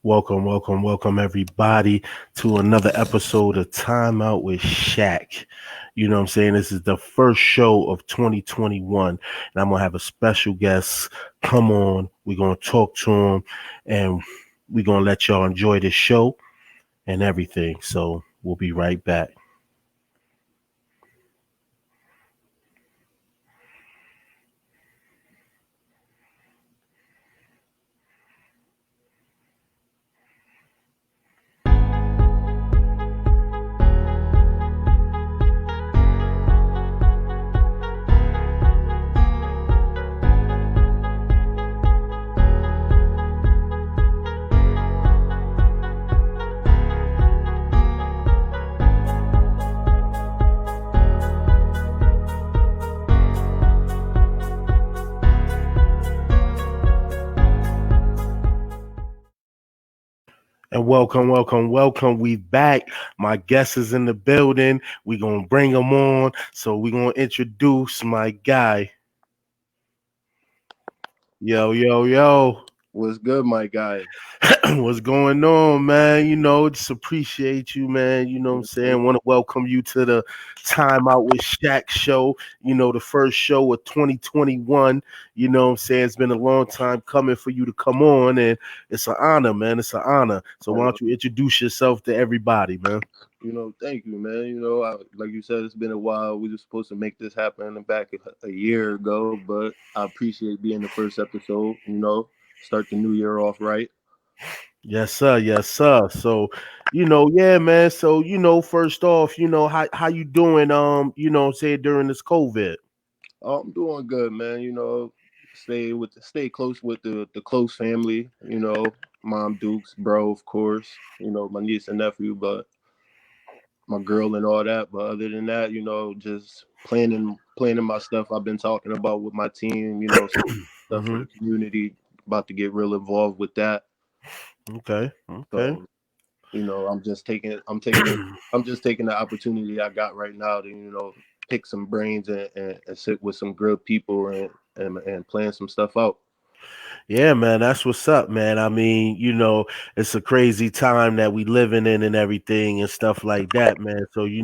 Welcome everybody to another episode of Time Out with Shaq. You know what I'm saying? This is the first show of 2021, and I'm gonna have a special guest come on. We're gonna talk to him, and we're gonna let y'all enjoy the show and everything. So we'll be right back. And welcome. We back. My guest is in the building. We gonna bring him on. So we gonna introduce my guy. Yo. What's good, my guy? What's going on, man? Just appreciate you, man. You know what I'm saying? Want to welcome you to the Time Out with Shaq show. The first show of 2021. You know what I'm saying? It's been a long time coming for you to come on, and it's an honor, man. It's an honor. So why don't you introduce yourself to everybody, man? Thank you, man. Like you said, it's been a while. We were supposed to make this happen back a year ago, but I appreciate being the first episode. Start the new year off right. Yes, sir. Yes, sir. So, yeah, man. So, first off, how you doing? Say during this COVID. I'm doing good, man. Stay close with the close family. Mom, Dukes, bro, of course. My niece and nephew, but my girl and all that. But other than that, just planning my stuff I've been talking about with my team. Stuff for the community. About to get real involved with that. Okay. So, I'm just taking the opportunity I got right now to, pick some brains and sit with some good people and plan some stuff out. Yeah, man, that's what's up, man. I mean, it's a crazy time that we living in and everything and stuff like that, man. So, we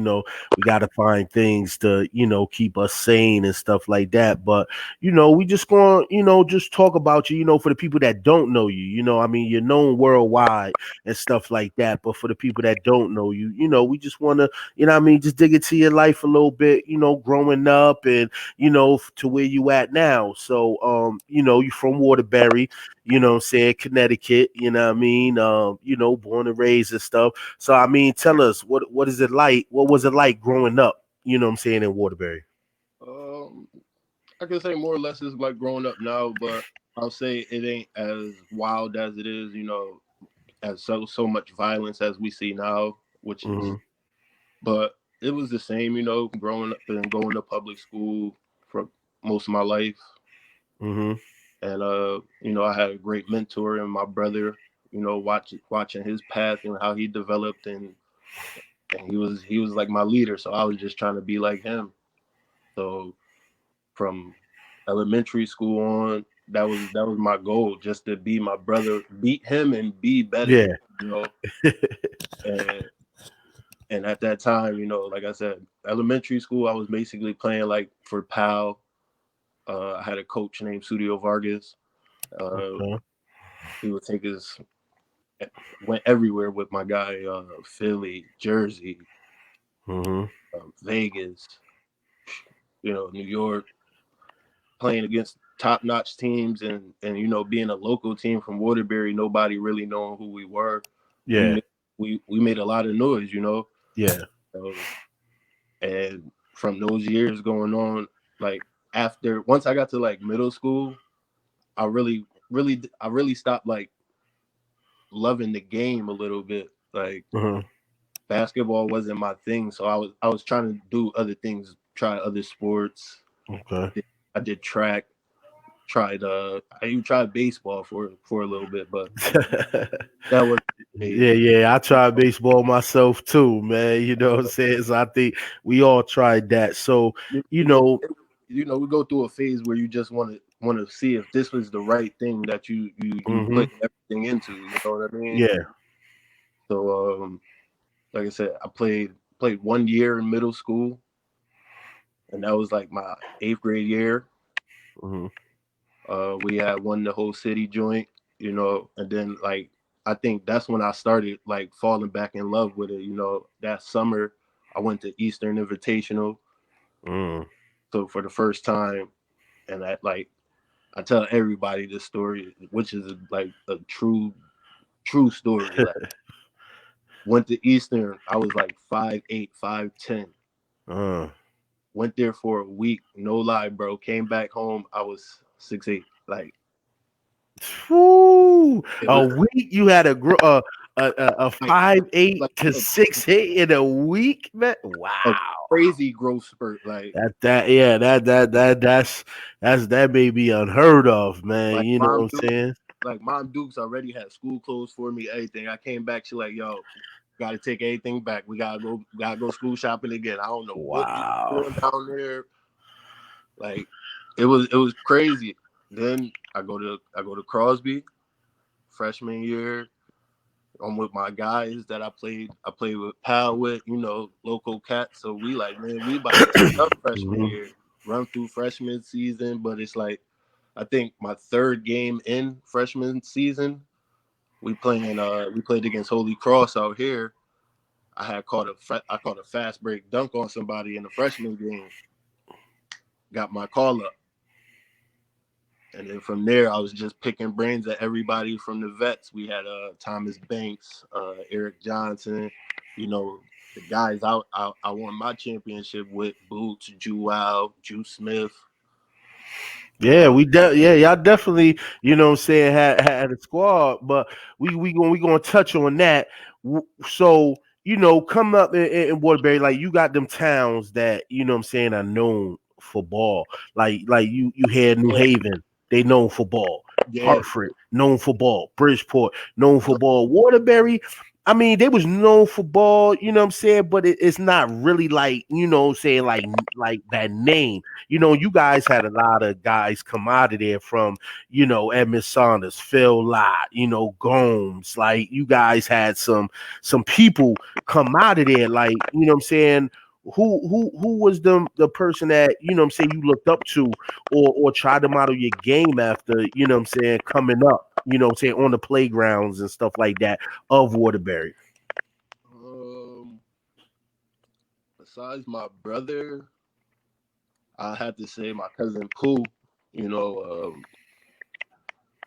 got to find things to, keep us sane and stuff like that. But, we just going, just talk about you, for the people that don't know you, I mean, you're known worldwide and stuff like that. But for the people that don't know you, we just want to, I mean, just dig into your life a little bit, growing up and, to where you at now. So, you from Waterbury, what I'm saying, Connecticut, you know what I mean? Born and raised and stuff. So I mean, tell us what is it like? What was it like growing up, what I'm saying, in Waterbury? Um, I can say more or less it's like growing up now, but I'll say it ain't as wild as it is, as so much violence as we see now, which is, but it was the same, growing up and going to public school for most of my life. And I had a great mentor in my brother, watching his path and how he developed, and he was like my leader. So I was just trying to be like him. So from elementary school on, that was my goal, just to be my brother, beat him and be better. Yeah. And at that time, like I said, elementary school, I was basically playing like for PAL. I had a coach named Studio Vargas. He would take us, went everywhere with my guy, Philly, Jersey, Vegas, New York, playing against top-notch teams, and being a local team from Waterbury, nobody really knowing who we were. Yeah. We made a lot of noise, Yeah. And from those years going on, like once I got to like middle school, I really stopped like loving the game a little bit. Like basketball wasn't my thing, so I was trying to do other things, try other sports. Okay. I did track, I even tried baseball for a little bit, but that was yeah. I tried baseball myself too, man. You know what I'm saying? So I think we all tried that. So we go through a phase where you just want to see if this was the right thing that you put everything into. You know what I mean? Yeah. So, like I said, I played 1 year in middle school, and that was like my eighth grade year. Mm-hmm. We had won the whole city joint, and then like I think that's when I started like falling back in love with it. That summer I went to Eastern Invitational, Mm. so for the first time, and I tell everybody this story, which is like a true story. Like went to Eastern, I was like 5'8", 5'10". Uh. Went there for a week, no lie, bro. Came back home, I was 6'8". Like Woo! it A was week you had a like 5'8" like to a, 6'8" in a week, man. a Wow. crazy growth spurt. That yeah, that may be unheard of, man. Like You know what mom I'm Duke, saying? like mom Dukes already had school clothes for me, everything. I came back, she like, yo, gotta take everything back. We gotta go school shopping again. I don't know what we Wow. doing down there. Like it was crazy. Then I go to Crosby freshman year. I'm with my guys that I played with Pal with, local cats. So we like, man, we about to turn up freshman Mhm. year, run through freshman season. But it's like, I think my third game in freshman season, we played against Holy Cross out here. I caught a fast break dunk on somebody in the freshman game. Got my call up. And then from there, I was just picking brains at everybody from the vets. We had Thomas Banks, Eric Johnson, you know, the guys I won my championship with, Boots, Jewel, Jew Smith. Yeah, yeah, y'all definitely, you know what I'm saying, had a squad, but we gonna touch on that. So, come up in Waterbury, like you got them towns that, you know what I'm saying, are known for ball. Like you had New Yeah, Haven, they known for ball. yeah, Hartford, known for ball. Bridgeport, known for ball. Waterbury, I mean, they was known for ball, you know what I'm saying, but it's not really like, you know what I'm saying, like that name. You guys had a lot of guys come out of there from, Edmund Saunders, Phil Lott, Gomes. Like you guys had some people come out of there, like, you know what I'm saying. Who was the person that, you know what I'm saying, you looked up to or tried to model your game after, you know what I'm saying, coming up, you know what I'm saying, on the playgrounds and stuff like that of Waterbury? um, besides my brother, I had to say my cousin Pooh. You know,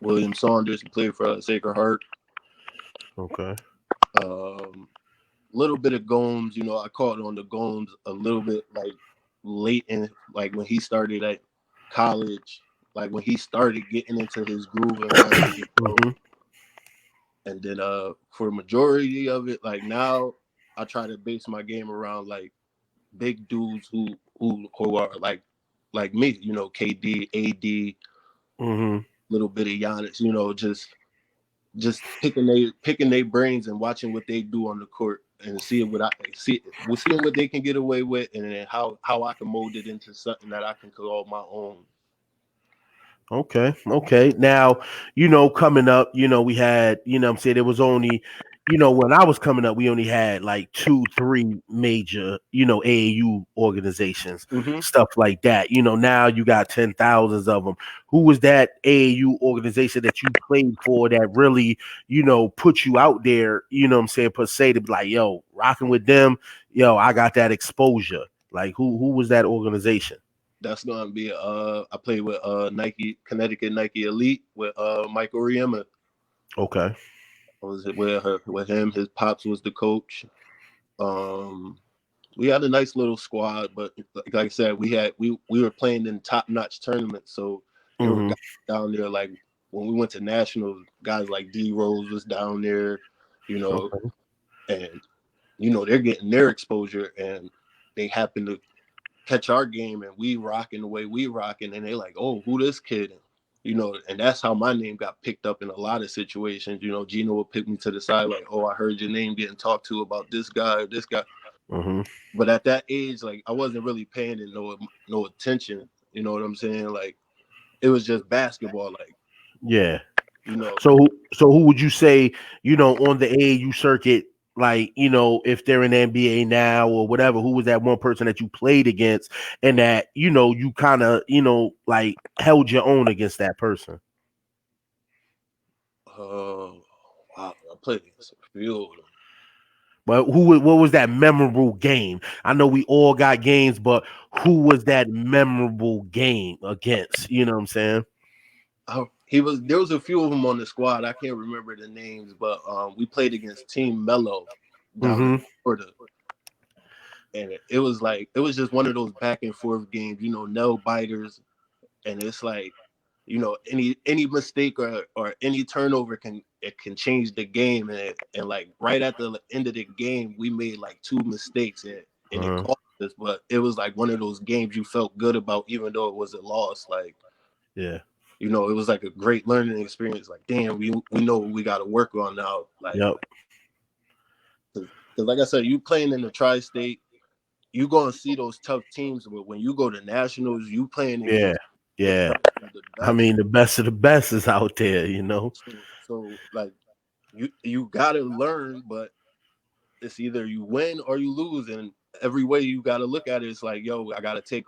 William Saunders, who played for Sacred Heart. Okay. Um, little bit of Gomes. I caught on the Gomes a little bit, like late in, like when he started at college, like when he started getting into his groove and wanted to get pro. Hmm. And then for majority of it, like now I try to base my game around like big dudes who are like me, KD, AD, Hmm. little bit of Giannis, just picking they brains and watching what they do on the court and seeing what I see, we're seeing what they can get away with, and then how I can mold it into something that I can call my own. Okay. Okay. Now, coming up, we had, I'm saying, it was only, when I was coming up, we only had like two, three major, AAU organizations, Hmm. stuff like that. Now you got 10,000s of them. Who was that AAU organization that you played for that really, put you out there, what I'm saying, per se, to be like, yo, rocking with them, yo, I got that exposure. Like who was that organization? That's gonna be I played with Nike, Connecticut Nike Elite with Mike Oriema. Okay. I was with him. His pops was the coach. Um, we had a nice little squad, but like I said, we were playing in top notch tournaments, so there were Hmm. guys down there like when we went to nationals, guys like D Rose was down there, you know, Okay. and they're getting their exposure, and they happen to catch our game, and we rocking the way we rocking, and they like, oh, who this kid? And that's how my name got picked up in a lot of situations. Gino would pick me to the side like, oh, I heard your name getting talked to about this guy or this guy. Hmm. But at that age, like I wasn't really paying it no attention. You know what I'm saying? Like it was just basketball. Like Yeah. You know, So who would you say, on the AAU circuit, like, if they're in the NBA now or whatever, who was that one person that you played against and that, you kind of, like held your own against that person? wow, I played against a few of them. But what was that memorable game? I know we all got games, but who was that memorable game against? You know what I'm saying? There was a few of them on the squad. I can't remember the names, but we played against Team Mello down in Mm-hmm. Florida, and it was just one of those back and forth games. You know, nail biters, and it's like, any mistake or any turnover can change the game, and like right at the end of the game we made like two mistakes, and it Uh-huh. cost us, but it was like one of those games you felt good about even though it was a loss. Like, Yeah. it was like a great learning experience. Like, damn, we know what we got to work on now. Like, Yep. because like I said, you playing in the tri-state, you gonna see those tough teams, but when you go to nationals, you playing Yeah. against the Yeah. best of the I best. mean, the best of the best is out there. So like, you gotta learn, but it's either you win or you lose, and every way you gotta look at it, it's like, yo, I gotta take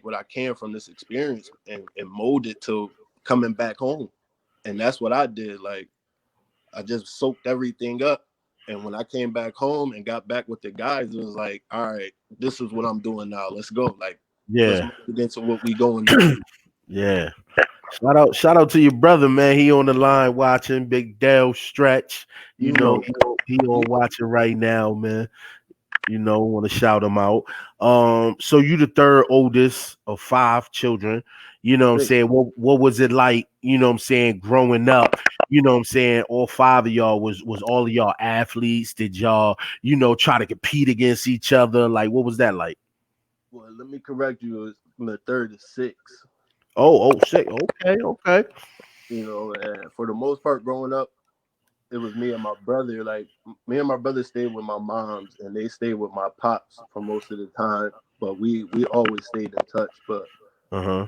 what I can from this experience and mold it to coming back home. And that's what I did. Like, I just soaked everything up. And when I came back home and got back with the guys, it was like, all right, this is what I'm doing now. Let's go. Like, let's Yeah. move into what we going to do. Yeah. Shout out to your brother, man. He on the line watching Big Dale Stretch. You know, He on watching right now, man. Want to shout him out. So you the third oldest of five children. You know what I'm saying? What was it like, what I'm saying, growing up? What I'm saying? All five of y'all was all of y'all athletes. Did y'all, try to compete against each other? Like, what was that like? well, let me correct you. It's from the third to six. Oh, shit. Okay, okay. And for the most part, growing up, it was me and my brother. Like, me and my brother stayed with my moms, and they stayed with my pops for most of the time. But we always stayed in touch. But Uh-huh.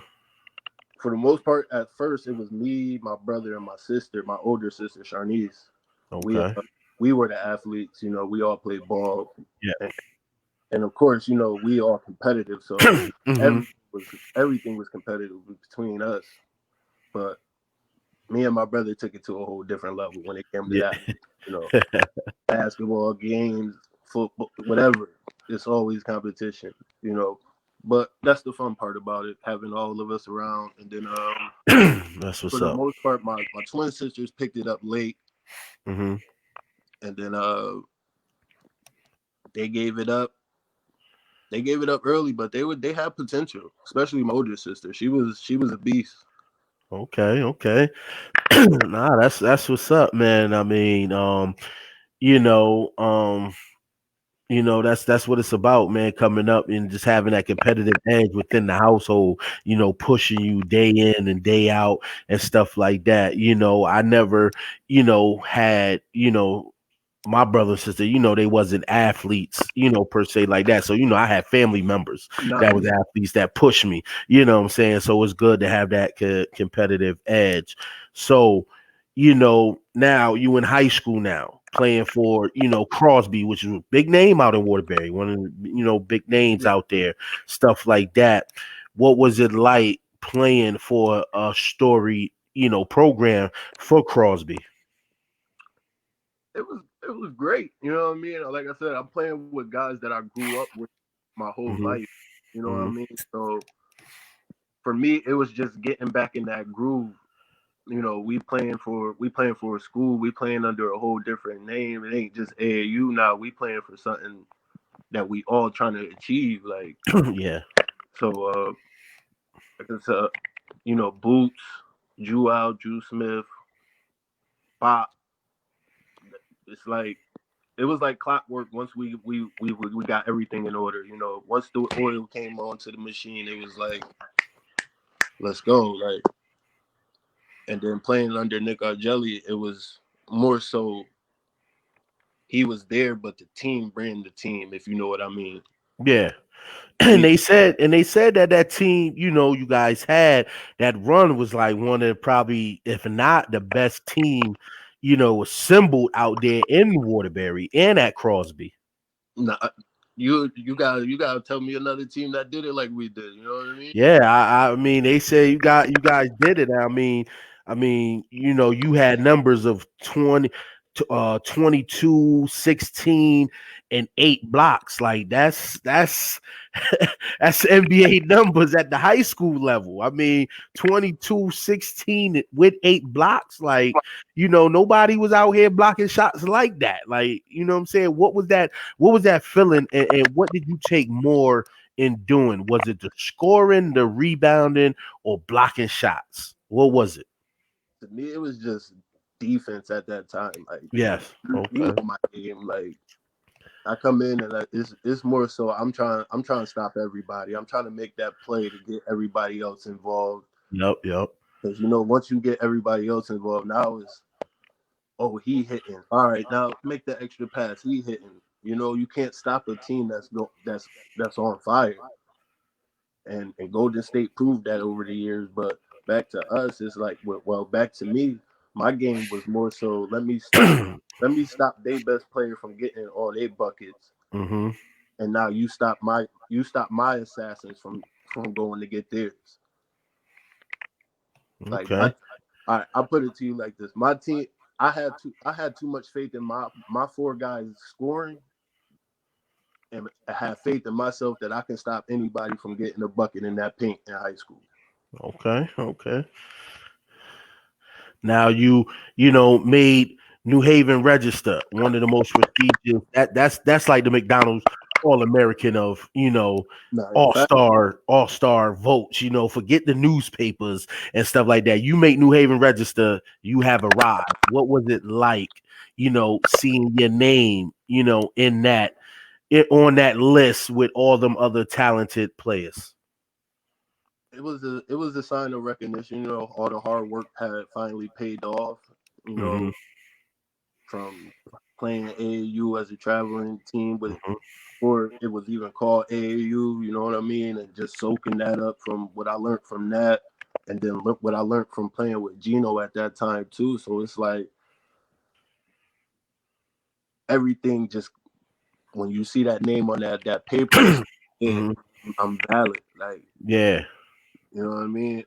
for the most part, at first, it was me, my brother, and my sister, my older sister, Sharnice. We Okay. we were the athletes. We all played ball, Yeah. and, and of course, we all competitive. So Hmm. everything was competitive between us. But me and my brother took it to a whole different level when it came to Yeah. that. You know, basketball games, football, whatever. It's always competition. You know, but that's the fun part about it, having all of us around. And then That's what's for the up. most part, my twin sisters picked it up late, Hmm. and then they gave it up. They gave it up early, but they had potential, especially my older sister. She was a beast. Okay, okay. Nah, that's what's up, man. I mean, you know, um, that's what it's about, man. Coming up and just having that competitive edge within the household, pushing you day in and day out and stuff like that. I never, had, my brother and sister, they wasn't athletes, per se like that. So, I had family members that was Nice. athletes that pushed me, what I'm saying? So it's good to have that competitive edge. So, now you in high school now playing for, Crosby, which is a big name out in Waterbury, one of the, big names Yeah. out there, stuff like that. What was it like playing for a story, program for Crosby? It was great. You know what I mean? Like I said, I'm playing with guys that I grew up with my whole Hmm. life. You know what I Hmm. mean? So for me, it was just getting back in that groove. We playing for a school. We playing under a whole different name. It ain't just AAU now. We playing for something that we all trying to achieve. Like, Yeah. so, like it's Boots, Drew Smith, Pop. It's like it was like clockwork. Once we got everything in order. Once the oil came onto the machine, it was like, let's go. Like, and then playing under Nick Argelli, it was more so he was there, but the team ran the team, if you know what I mean. Yeah. and they said that that team, you guys had that run was like one of probably, if not the best team, assembled out there in Waterbury and at Crosby. Nah, you gotta tell me another team that did it like we did. You know what I mean? Yeah, I mean, they say you guys did it. I mean, you had numbers of 22, 16, and 8 blocks. Like that's that's NBA numbers at the high school level. I mean, 22, 16 with 8 blocks. Like, nobody was out here blocking shots like that. Like, you know what I'm saying? What was that feeling, and what did you take more in doing? Was it the scoring, the rebounding, or blocking shots? What was it? To me, it was just defense at that time. Like Yes. you Okay. know my game. Like I come in and it's more so I'm trying to stop everybody. I'm trying to make that play to get everybody else involved. Yep. Yep. Because once you get everybody else involved, now it's oh he hitting. All right, now make the extra pass. He hitting. You can't stop a team that's on fire. And Golden State proved that over the years. But back to us, it's like well, back to me, my game was more so let me stop their best player from getting all their buckets, Mm-hmm. and now you stop my assassins from going to get theirs. Like Okay. I put it to you like this: my team, I had too much faith in my four guys scoring, and I have faith in myself that I can stop anybody from getting a bucket in that paint in high school. Okay. Okay. Now made New Haven Register one of the most prestigious. That's like the McDonald's All American of Nah, in fact, all star votes. Forget the newspapers and stuff like that. You make New Haven Register, you have arrived. What was it like? Seeing your name, on that list with all them other talented players. it was a sign of recognition. All the hard work had finally paid off. You Hmm. know, from playing AAU as a traveling team, but Hmm. or it was even called AAU. You know what I mean? And just soaking that up from what I learned from that, and then look what I learned from playing with Gino at that time too. So it's like everything just when you see that name on that paper, it's yeah, Hmm. I'm valid. Like Yeah. you know what I mean?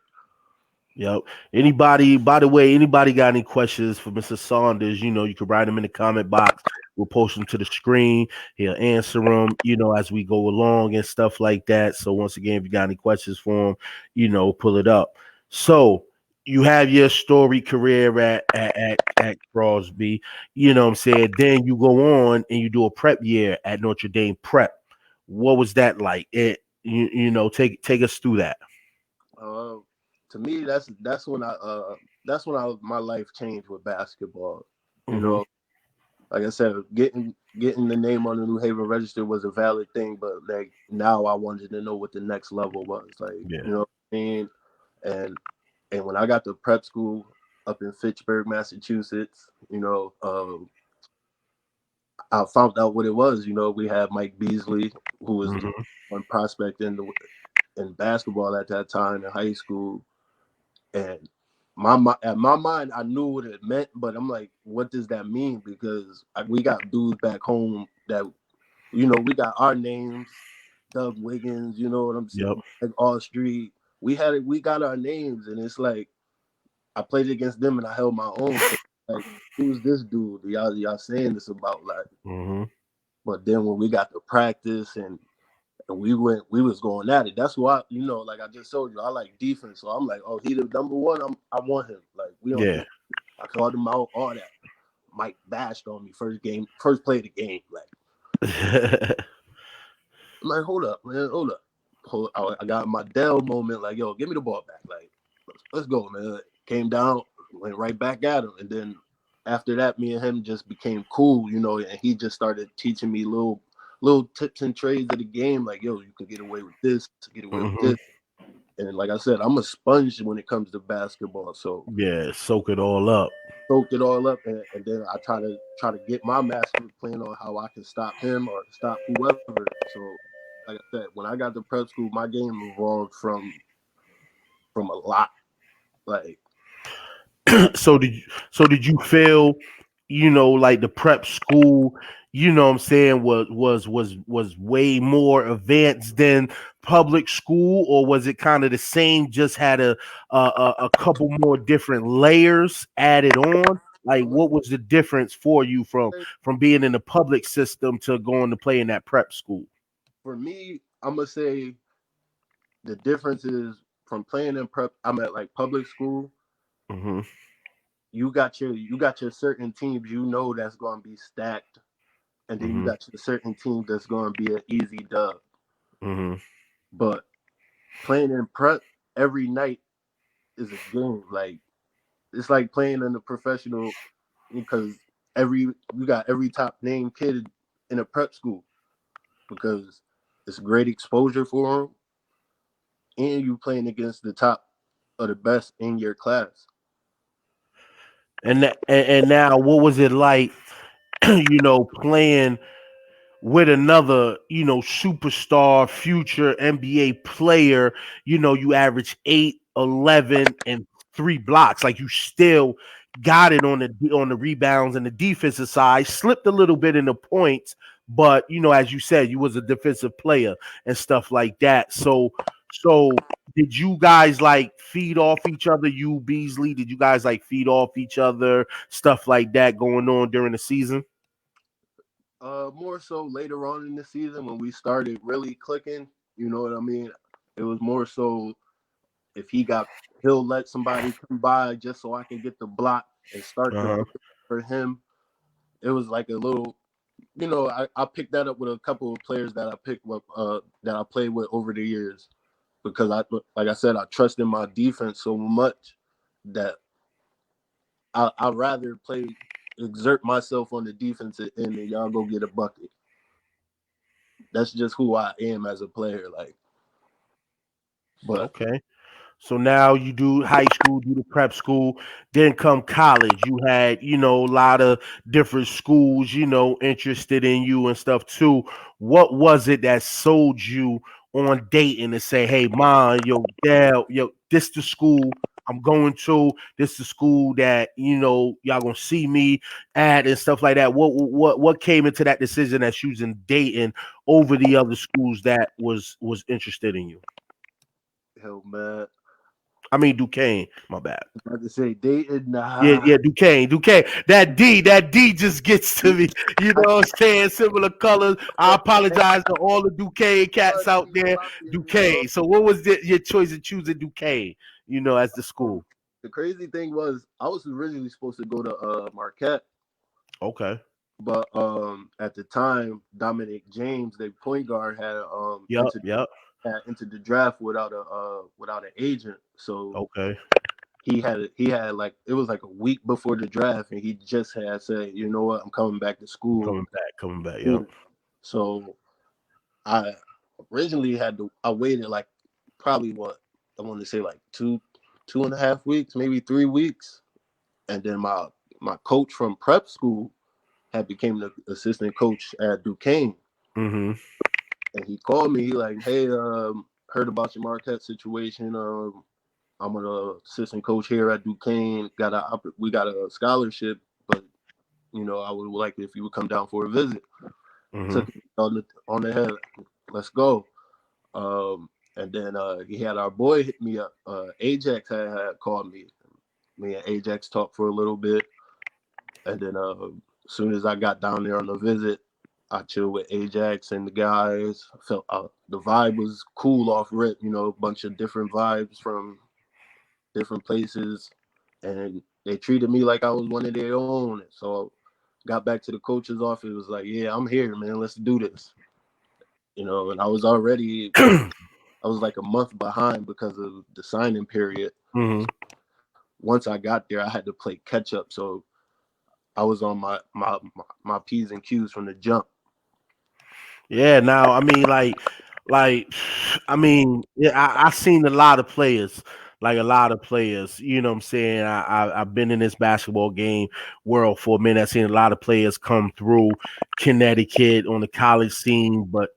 Yep. Anybody, by the way, anybody got any questions for Mr. Saunders? You can write them in the comment box. We'll post them to the screen. He'll answer them, as we go along and stuff like that. So once again, if you got any questions for him, pull it up. So you have your story career at Crosby, what I'm saying? Then you go on and you do a prep year at Notre Dame Prep. What was that like? Take us through that. Uh, to me, that's when my life changed with basketball. You Hmm. know, like I said, getting the name on the New Haven Register was a valid thing, but like now I wanted to know what the next level was. Like, Yeah. you know what I mean? And and when I got to prep school up in Fitchburg, Massachusetts, I found out what it was. We had Mike Beasley, who was the Hmm. one prospect in basketball at that time in high school, and at my mind, I knew what it meant, but I'm like, what does that mean? Because we got dudes back home that we got our names, Doug Wiggins, you know what I'm saying, Yep. like All Street. We got our names, and it's like I played against them and I held my own. So like, who's this dude? Y'all saying this about like? Hmm. But then when we got to practice and we was going at it. That's why like I just told you, I like defense. So I'm like, oh, he the number one. I want him. Like we don't Yeah. do. I called him out, all that. Mike bashed on me first play of the game. Like I'm like, hold up, man, hold up. I got my Dell moment. Like, yo, give me the ball back. Like, let's go, man. Came down, went right back at him, and then after that, me and him just became cool, and he just started teaching me little tips and trades of the game. Like, yo, you can get away with this, get away with Hmm. this. And like I said, I'm a sponge when it comes to basketball. So Yeah, soak it all up. soaked it all up, and then I try to get my master plan on how I can stop him or stop whoever. So like I said, when I got to prep school, my game evolved from a lot. Like I, so did you feel, like the prep school, what I'm saying, was way more advanced than public school, or was it kind of the same, just had a couple more different layers added on? Like, I'm gonna what was the difference for you say from being in the public system to going to play in that prep school? for me, I'm gonna say the difference is from playing in prep. I'm at like public school. Hmm. You got your certain teams that's gonna be stacked, and then you Hmm. got your certain team that's gonna be an easy dub. Hmm. But playing in prep every night is a game. Like it's like playing in a professional because every you got every top name kid in a prep school because it's great exposure for them, and you playing against the top of the best in your class. And now, what was it like, playing with another, superstar, future NBA player? You average 8, 11, and 3 blocks. Like, you still got it on the rebounds and the defensive side. Slipped a little bit in the points, but as you said, you was a defensive player and stuff like that. So did you guys like feed off each other? You, Beasley, did you guys like feed off each other? Stuff like that going on during the season? More so later on in the season when we started really clicking. You know what I mean? It was more so if he'll let somebody come by just so I can get the block and start the Uh-huh. break for him. It was like a little, I picked that up with a couple of players that I picked up, that I played with over the years because like I said, I trust in my defense so much that I'd rather exert myself on the defensive end and y'all go get a bucket. That's just who I am as a player. Like, but Okay. So now you do high school, do the prep school, then come college. You had, a lot of different schools, interested in you and stuff too. What was it that sold you on dating to say, hey, mom, yo, dad, yo, this the school I'm going to, this the school that, y'all gonna see me at and stuff like that. What came into that decision that choosing Dayton over the other schools that was interested in you? hell, man, I mean Duquesne, my bad. I'm about to say dated. Yeah, Nah, yeah, Duquesne. That D just gets to me. You know I what I'm saying? Similar colors. I apologize to all the Duquesne cats out there. Duquesne. So what was your choice of choosing Duquesne, as the um, school? the crazy thing was I was originally supposed to go to Marquette, Okay. but at the time Dominic James, the point guard, Yep, yep. had entered the draft without an agent. So Okay. he had like it was like a week before the draft, and he just had said, you know what, I'm coming back to school. Coming back, yep. Soon. So I originally I waited like probably what I want to say like 2.5 weeks, maybe 3 weeks, and then my coach from prep school had became the assistant coach at Duquesne, Mm-hmm. and he called me. He like, hey, heard about your Marquette situation. I'm an assistant coach here at Duquesne. We got a scholarship, but I would like if you would come down for a visit. Mm-hmm. Took it on the head. Let's go. And then he had our boy hit me up. Ajax had called me. Me and Ajax talked for a little bit, and then as soon as I got down there on the visit, I chilled with Ajax and the guys. I felt the vibe was cool off rip. A bunch of different vibes from different places, and they treated me like I was one of their own. So got back to the coach's office. Was like, yeah, I'm here, man. Let's do this. And I was like a month behind because of the signing period. Mm-hmm. Once I got there, I had to play catch up. So I was on my P's and Q's from the jump. Yeah, now I mean, like, I mean, yeah, I seen a lot of players, like a lot of players. You know what I'm saying? I've been in this basketball game world for a minute. I've seen a lot of players come through Connecticut on the college scene, but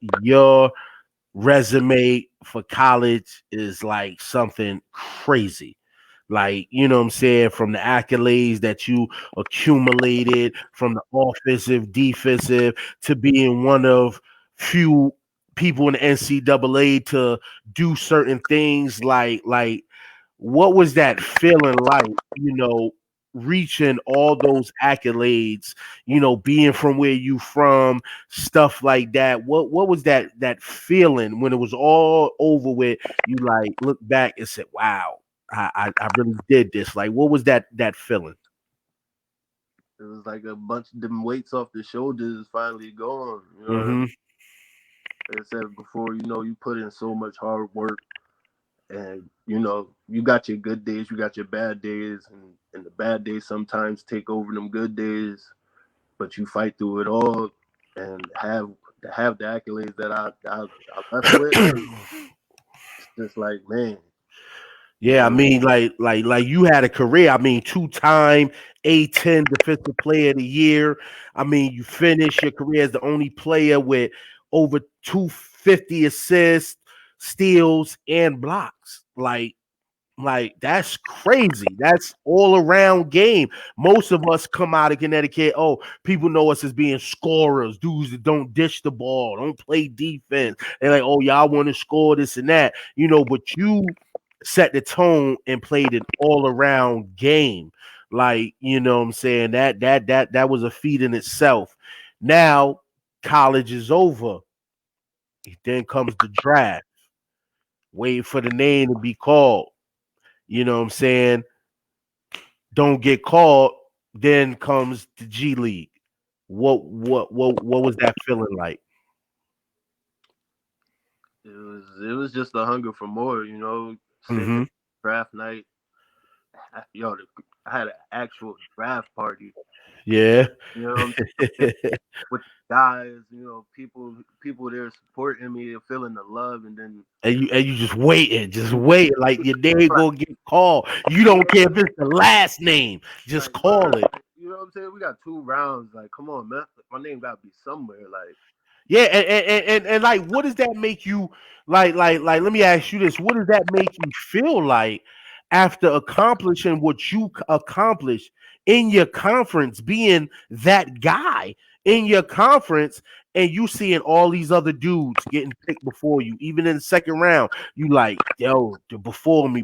resume for college is like something crazy. Like, you know what I'm saying, from the accolades that you accumulated, from the offensive, defensive, to being one of few people in the NCAA to do certain things like what was that feeling like, reaching all those accolades, being from where you from, stuff like that. What was that feeling when it was all over with? You like look back and said, wow, I really did this. Like, what was that feeling? It was like a bunch of them weights off the shoulders is finally gone. You know what I mean? Mm-hmm. Like I said before, you put in so much hard work, and you got your good days, you got your bad days, and the bad days sometimes take over them good days, but you fight through it all and have the accolades that I left with. It's just like, man, Yeah, I it was mean, like you had a career. I mean, two-time A10 Defensive Player of the Year. I mean, you finished your career as the only player with over 250 assists, steals, and blocks. Like that's crazy. That's all around game. Most of us come out of Connecticut. Oh, people know us as being scorers, dudes that don't dish the ball, don't play defense. They're like, oh, y'all want to score this and that, but you set the tone and played an all around game. Like, what I'm saying, that was a feat in itself. Now college is over. Then comes the draft. Waiting for the name to be called. You know what I'm saying? Don't get called, then comes the G League. What was that feeling like? it was just a hunger for more. Sitting Mm-hmm. there draft night. I had an actual draft party. Yeah. You know what I'm saying? With the guys, people there supporting me and feeling the love, and then And you just wait, like your name gonna get called. You don't care if it's the last name, just like, bro, call it. you know what I'm saying? We got 2 rounds. Like, come on, man, my name got to be somewhere. Like, Yeah, and like, what does that make you like? Let me ask you this: what does that make you feel like after accomplishing what you accomplished in your conference, being that guy in your conference, and you seeing all these other dudes getting picked before you, even in the second round? You like, yo, they're before me.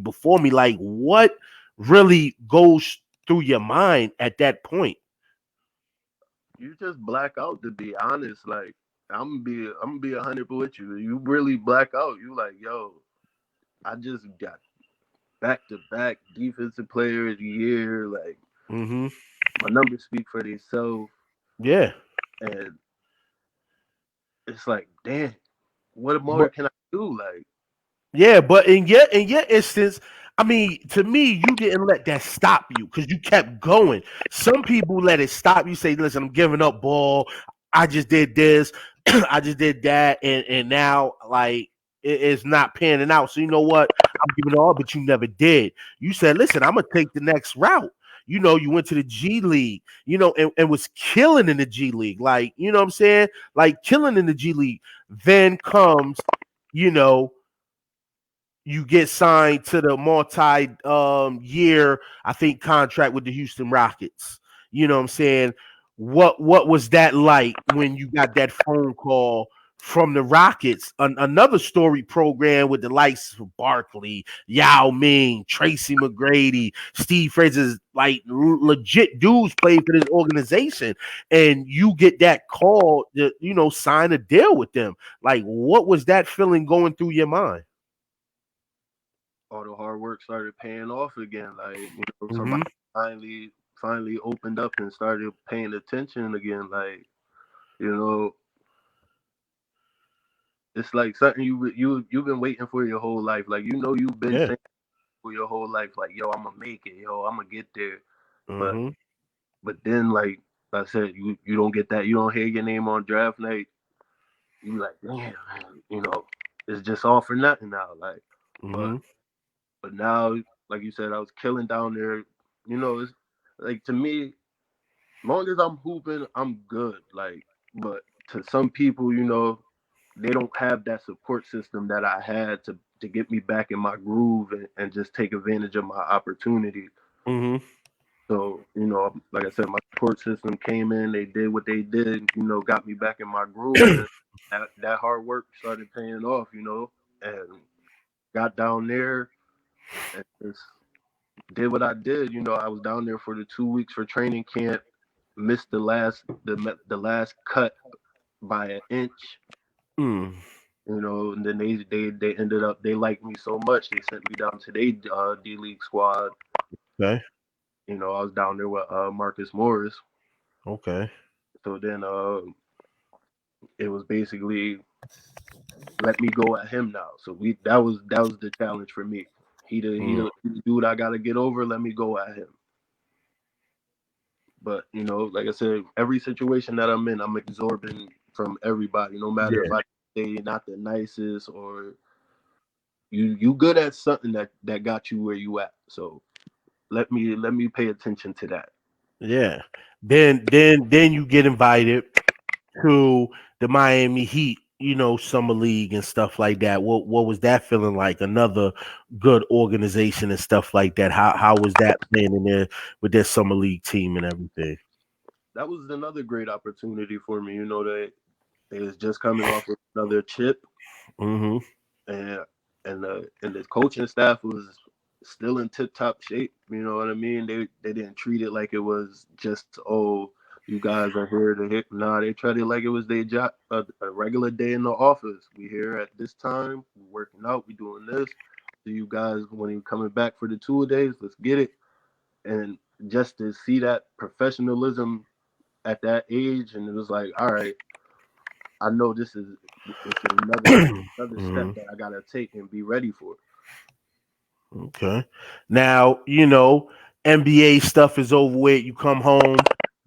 Like, what really goes through your mind at that point? you just black out. To be honest, like, I'm gonna be 100 with you. You really black out. You like, yo, I just got back to back defensive player of the year. Like, Mm-hmm. my numbers speak for themselves, Yeah. and it's like, damn, what more can I do? Like, Yeah, but in your instance, I mean, to me, you didn't let that stop you because you kept going. Some people let it stop you. Say, "Listen, I'm giving up ball. I just did this, I just did that, and now like it's not panning out. So you know what? I'm giving it all." But you never did. You said, "Listen, I'm gonna take the next route." You went to the G League, and was killing in the G League. Like, you know what I'm saying? Like killing in the G League. Then comes, you know you get signed to the multi year, I think, contract with the Houston Rockets. You know what I'm saying? What was that like when you got that phone call from the Rockets? Another story program with the likes of Barkley, Yao Ming, Tracy McGrady, Steve Francis, like legit dudes played for this organization, and you get that call to sign a deal with them. Like, what was that feeling going through your mind? all the hard work started paying off again. Like, somebody Mm-hmm. finally opened up and started paying attention again. Like, you know, it's like something you've been waiting for your whole life. Like, you've been Yeah. saying for your whole life, like, yo, I'm gonna make it, yo, I'm gonna get there. But Mm-hmm. but then, like I said, you don't get that. You don't hear your name on draft night. You like, damn, man, it's just all for nothing now. Like, but Mm-hmm. but now, like you said, I was killing down there. It's like, to me, long as I'm hooping, I'm good. Like, but to some people, they don't have that support system that I had to get me back in my groove and just take advantage of my opportunity. Mm-hmm. So, like I said, my support system came in, they did what they did, got me back in my groove, and that hard work started paying off, and got down there and just did what I did. I was down there for the 2 weeks for training camp, missed the last cut by an inch, Mm. and then they ended up, they liked me so much they sent me down to their D League squad. Okay. I was down there with Marcus Morris. Okay. So then it was basically let me go at him now. So that was the challenge for me. Mm. He the dude I gotta get over. Let me go at him. But like I said, every situation that I'm in, I'm absorbing from everybody. No matter if Yeah. I say not the nicest or you good at something that got you where you at. So let me pay attention to that. Yeah. Then you get invited to the Miami Heat, summer league and stuff like that. What was that feeling like? Another good organization and stuff like that. How was that playing in there with their summer league team and everything? That was another great opportunity for me. They was just coming off of another chip, Mm-hmm. and the coaching staff was still in tip top shape. You know what I mean? They didn't treat it like it was just, oh, you guys are here to hit. Nah, they treated it like it was their job, a regular day in the office. We here at this time, we working out, we doing this. So you guys, when you coming back for the 2 days, let's get it. And just to see that professionalism at that age, and it was like, all right, I know this is another step Hmm. that I gotta take and be ready for. Okay. Now, NBA stuff is over with. You come home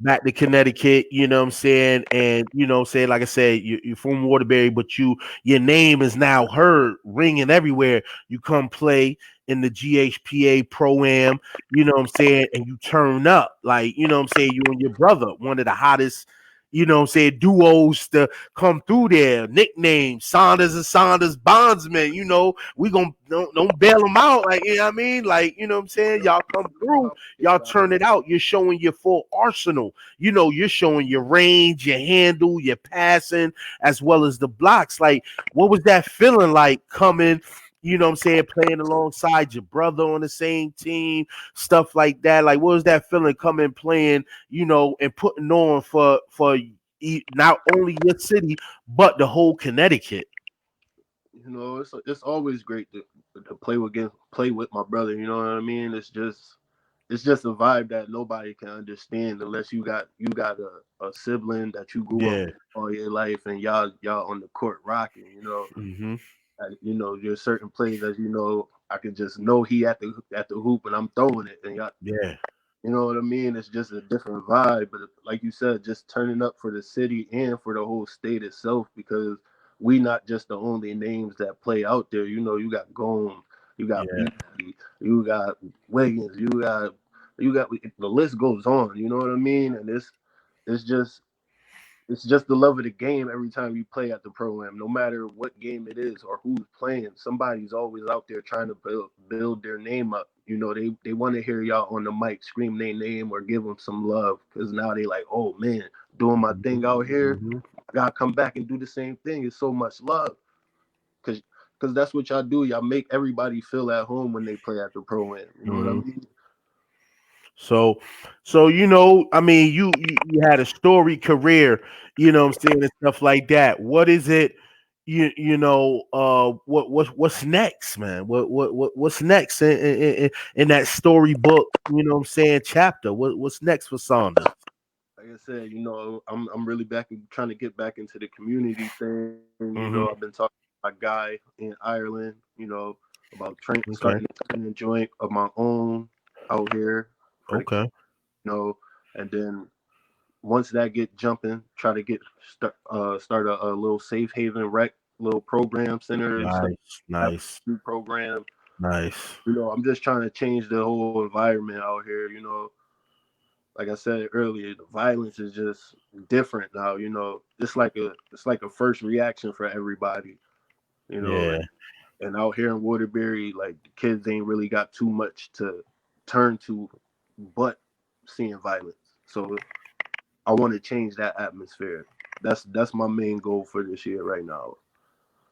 back to Connecticut, you know what I'm saying? And say like I said, you're from Waterbury, but your name is now heard, ringing everywhere. You come play in the GHPA Pro Am, you know what I'm saying, and you turn up. Like, you know what I'm saying, you and your brother, one of the hottest, what I'm saying, duos to come through there. Nickname Saunders and Saunders Bondsman. We gonna don't bail them out. Like, what I mean? Like, what I'm saying? Y'all come through, y'all turn it out. You're showing your full arsenal. You're showing your range, your handle, your passing, as well as the blocks. Like, what was that feeling like coming? What I'm saying, playing alongside your brother on the same team, stuff like that. Like, what was that feeling coming playing, and putting on for not only your city but the whole Connecticut? It's always great to play with my brother. You know what I mean? It's just a vibe that nobody can understand unless you got a sibling that you grew up Yeah. with all your life, and y'all on the court rocking. Hmm. There's certain plays that I can just know he at the hoop and I'm throwing it, and y'all, Yeah. you know what I mean? It's just a different vibe. But like you said, just turning up for the city and for the whole state itself, because we not just the only names that play out there. You got Gomes, you got Yeah. Beasley, you got Wiggins, you got the list goes on. You know what I mean? And it's just it's just the love of the game every time you play at the pro-am. No matter what game it is or who's playing, somebody's always out there trying to build their name up. They want to hear y'all on the mic scream their name or give them some love, because now they like, oh man, doing my thing out here. Hmm. I gotta come back and do the same thing. It's so much love, because that's what y'all do. Y'all make everybody feel at home when they play at the pro-am. You know what I Hmm. mean? So, I mean, you had a storied career, what I'm saying, and stuff like that. What is it, what's next, man? What's next in that storybook, what I'm saying, chapter? What's next for Saunders? Like I said, I'm really trying to get back into the community thing. I've been Hmm. talking to my guy in Ireland, about Okay. starting to train a joint of my own out here for the, Okay. and then once that get jumping, try to start a little safe haven rec little program center, start Nice. have Nice. a new program. Nice. I'm just trying to change the whole environment out here. like I said earlier, the violence is just different now. You know, it's like a first reaction for everybody. You know, Yeah. and out here in Waterbury, like the kids ain't really got too much to turn to, but seeing violence. So I want to change that atmosphere. That's my main goal for this year right now.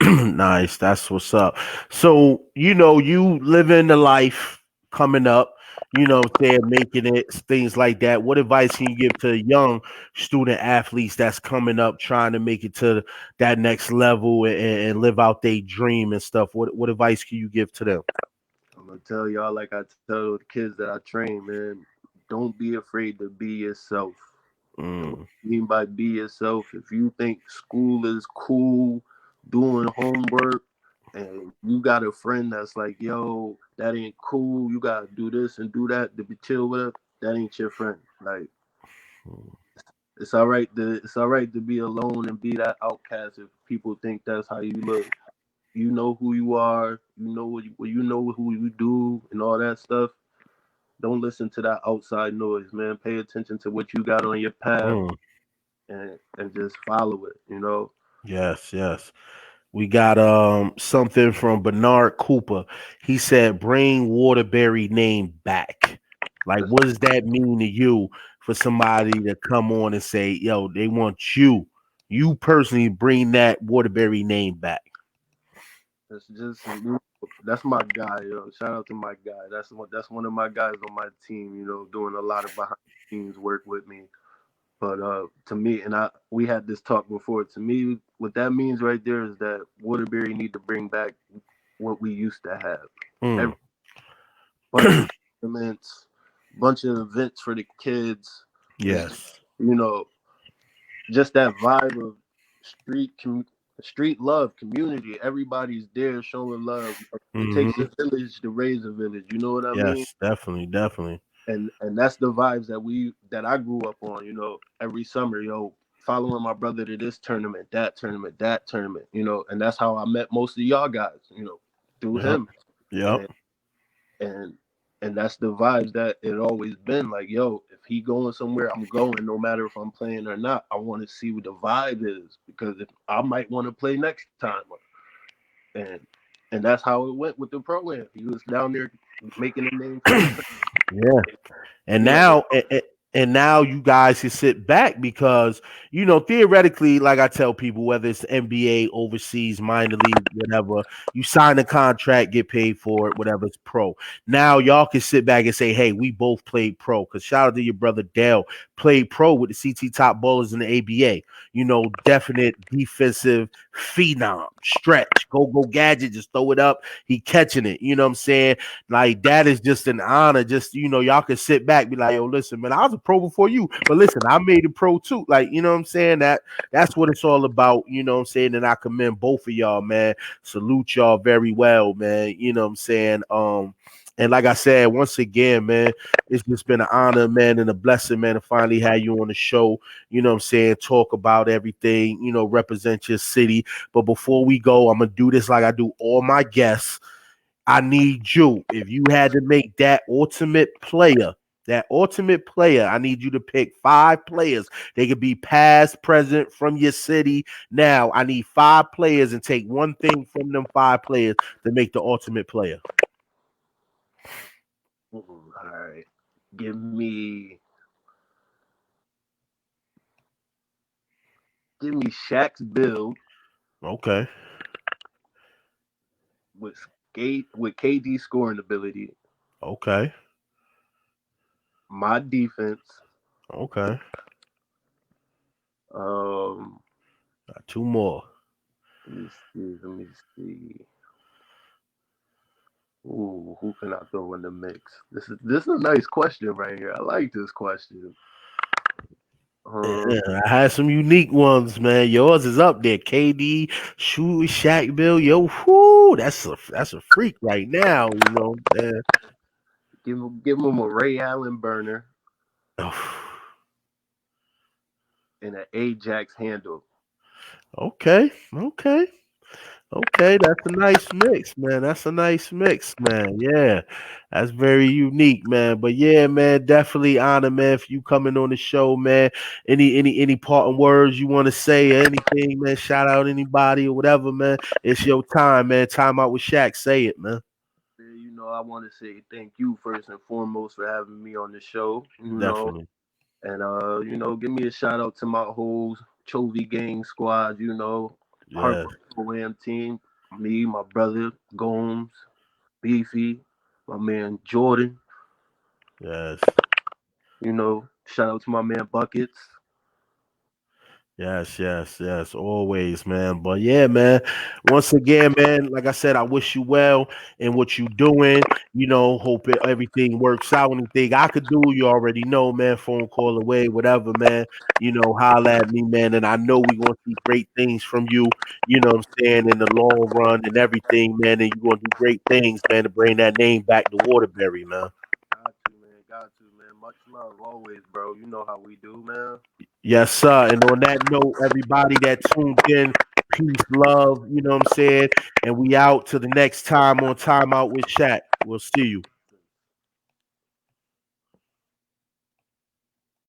Nice. That's what's up. So, you living the life coming up, saying making it, things like that. What advice can you give to young student athletes that's coming up trying to make it to that next level and live out their dream and stuff? What advice can you give to them? I'm gonna tell y'all like I tell the kids that I train, man. Don't be afraid to be yourself. And what Mm, I mean by be yourself, if you think school is cool, doing homework, and you got a friend that's like, yo, that ain't cool, you gotta do this and do that to be chill with her, that ain't your friend. Like mm, it's all right to be alone and be that outcast if people think that's how you look. You know who you are, you know who you do and all that stuff. Don't listen to that outside noise, man. Pay attention to what you got on your path mm. and just follow it, you know. Yes, yes. We got something from Bernard Cooper. He said, "Bring Waterbury name back." Like, That's what does that mean to you for somebody to come on and say, "Yo, they want you personally bring that Waterbury name back"? that's just that's my guy, yo. Shout out to my guy. That's one of my guys on my team, doing a lot of behind the scenes work with me. But to me, and we had this talk before. To me, what that means right there is that Waterbury need to bring back what we used to have. Mm. Every bunch of events, for the kids, and Yes. you know, just that vibe of street love, community. Everybody's there showing love. It takes Hmm. a village to raise a village. You know what I mean? Yes, definitely, definitely. And that's the vibes that I grew up on. Every summer, following my brother to this tournament, that tournament, that tournament. And that's how I met most of y'all guys. Through Yep. him, Yep. and and and that's the vibes that it always been like, yo, if he going somewhere, I'm going, no matter if I'm playing or not. I want to see what the vibe is, because if I might want to play next time. And and that's how it went with the program. He was down there making a name for himself. Yeah. And He had to. now you guys can sit back because theoretically, like I tell people, whether it's NBA, overseas, minor league, whatever, you sign a contract, get paid for it, whatever, it's pro. Now y'all can sit back and say, hey, we both played pro. Because shout out to your brother Dale, played pro with the CT top bowlers in the ABA. Definite defensive phenom, stretch, go gadget, just throw it up, he catching it. You know what I'm saying? Like, that is just an honor. Just, y'all can sit back, be like, yo, listen, man, I was a pro before you, but listen, I made it pro too. Like, you know what I'm saying? That's what it's all about. You know what I'm saying? And I commend both of y'all, man. Salute y'all very well, man. You know what I'm saying? And like I said, once again, man, it's just been an honor, man, and a blessing, man, to finally have you on the show. You know what I'm saying? Talk about everything, represent your city. But before we go, I'm gonna do this like I do all my guests. I need you. If you had to make that ultimate player, I need you to pick 5 players. They could be past, present, from your city. Now, I need 5 players and take one thing from them 5 players to make the ultimate player. All right. Give me Shaq's build Okay. with KD scoring ability, Okay. my defense. Okay. Um, Got 2 more. let me see. Let me see. Ooh, who can I throw in the mix? This is a nice question right here. I like this question. Um, Yeah, I had some unique ones, man. Yours is up there. KD, Shoot, Shaq, Bill. Yo, whoo, that's a freak right now. Man. give him a Ray Allen burner and an Ajax handle. Okay, okay. Okay, that's a nice mix, man. That's a nice mix, man. Yeah, that's very unique, man. But yeah, man, definitely honor, man, for you coming on the show, man. Any parting words you want to say or anything, man? Shout out anybody or whatever, man. It's your time, man. Time out with Shaq. Say it, man. Man, I want to say thank you first and foremost for having me on the show. Definitely. And give me a shout out to my whole Chovy gang squad. Yeah. Harper Wham team. Me, my brother Gomes, Beefy, my man Jordan. Yes. Shout out to my man Buckets. Yes, yes, yes, always, man. But yeah, man. Once again, man, like I said, I wish you well in what you doing. Hope everything works out. Anything I could do, you already know, man. Phone call away, whatever, man. Holla at me, man. And I know we're gonna see great things from you. You know what I'm saying, in the long run and everything, man. And you're gonna do great things, man, to bring that name back to Waterbury, man. Got to, man. Got to, man. Much love always, bro. You know how we do, man. Yes, sir. And on that note, everybody that tuned in, peace, love, you know what I'm saying? And we out to the next time on Time Out with Shaq. We'll see you.